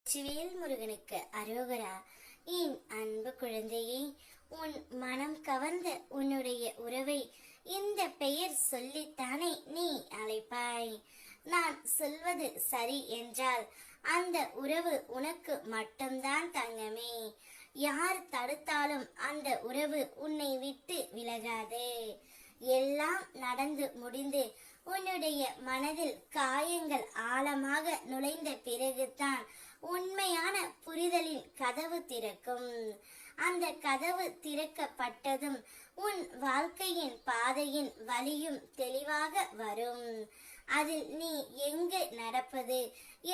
வெற்றிவேல் முருகனுக்கு அரோகரா. என் அன்பு குழந்தையே, உன் மனம் கவர்ந்த உன்னுடைய உறவை இந்த பெயர் சொல்லித்தானே நீ அழைப்பாய். நான் சொல்வது சரி என்றால் அந்த உறவு உனக்கு மட்டும்தான் தங்கமே. யார் தடுத்தாலும் அந்த உறவு உன்னை விட்டு விலகாது. எல்லாம் நடந்து முடிந்து உன்னுடைய மனதில் காயங்கள் ஆழமாக நுழைந்த பிறகுதான் உண்மையான புரிதலின் கதவு திறக்கும். அந்த கதவு திறக்கப்பட்டதும் உன் வாழ்க்கையின் பாதையின் வழியும் தெளிவாக வரும். அதில் நீ எங்கு நடப்பது,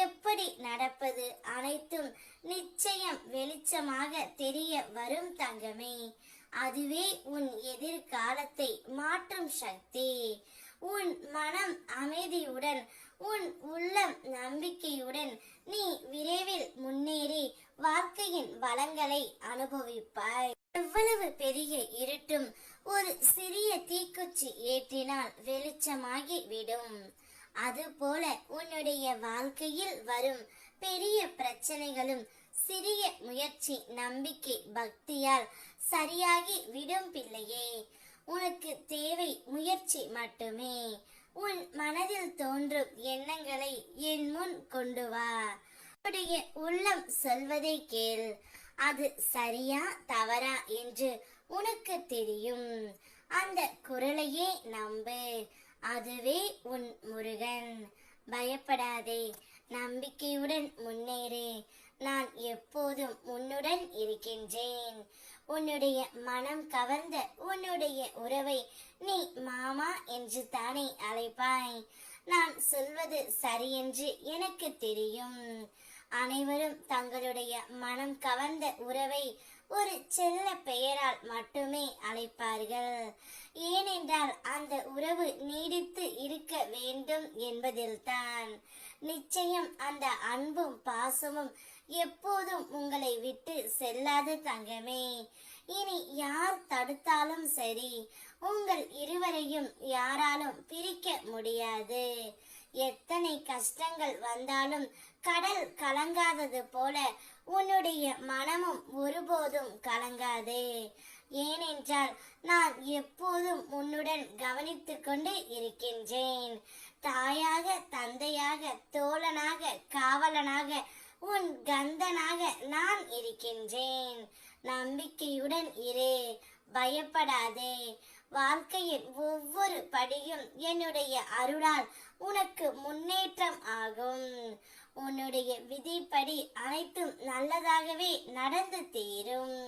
எப்படி நடப்பது அனைத்தும் நிச்சயம் வெளிச்சமாக தெரிய வரும் தங்கமே. அதுவே உன் எதிர்காலத்தை மாற்றும் சக்தி. உன் மனம் அமைதியுடன், உன் உள்ளம் நம்பிக்கையுடன் நீ விரைவில் முன்னேறி வாழ்க்கையின் வளங்களை அனுபவிப்பாய். எவ்வளவு பெரிய இருட்டும் ஒரு சிறிய தீக்குச்சி ஏற்றினால் வெளிச்சமாகி விடும். அதுபோல உன்னுடைய வாழ்க்கையில் வரும் பெரிய பிரச்சனைகளும் சிறிய முயற்சி, நம்பிக்கை, பக்தியால் சரியாகி விடும் பிள்ளையே. உனக்கு தேவை முயற்சி மட்டுமே. உன் மனதில் தோன்றும் எண்ணங்களை என் முன் கொண்டு வா. உன்னுடைய உள்ளம் சொல்வதை கேள். அது சரியா தவறா என்று உனக்கு தெரியும். அந்த குரலையே நம்பு. அதுவே உன் முருகன். பயப்படாதே, நம்பிக்கையுடன் முன்னேறு. நான் எப்போதும் உன்னுடன் இருக்கின்றேன். உன்னுடைய மனம் கவர்ந்த உன்னுடைய உறவை நீ மாமா என்று தானே அழைப்பாய். நான் சொல்வது சரியென்று எனக்கு தெரியும். அனைவரும் தங்களுடைய மனம் கவர்ந்த உறவை ஒரு செல்ல பெயரால் மட்டுமே அழைப்பார்கள். ஏனென்றால் அந்த உறவு நீடித்து இருக்க வேண்டும் என்பதில்தான். நிச்சயம் அந்த அன்பும் பாசமும் எப்போதும் உங்களை விட்டு செல்லாது தங்கமே. இனி யார் தடுத்தாலும் சரி, உங்கள் இருவரையும் யாராலும் பிரிக்க முடியாது. எத்தனை கஷ்டங்கள் வந்தாலும் கடல் கலங்காதது போல உன்னுடைய மனமும் ஒருபோதும் கலங்காது. ஏனென்றால் நான் எப்போதும் உன்னுடன் கவனித்துக் கொண்டு இருக்கின்றேன். தாயாக, தந்தையாக, தோழனாக, காவலனாக, உன் கந்தனாக நான் இருக்கின்றேன். நம்பிக்கையுடன் இரு, பயப்படாதே. வாழ்க்கையின் ஒவ்வொரு படியும் என்னுடைய அருளால் உனக்கு முன்னேற்றம் ஆகும். உன்னுடைய விதிப்படி அனைத்தும் நல்லதாகவே நடந்து தீரும்.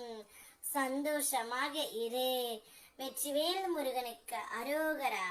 சந்தோஷமாக இரு. வெற்றிவேல் முருகனுக்கு அரோகரா.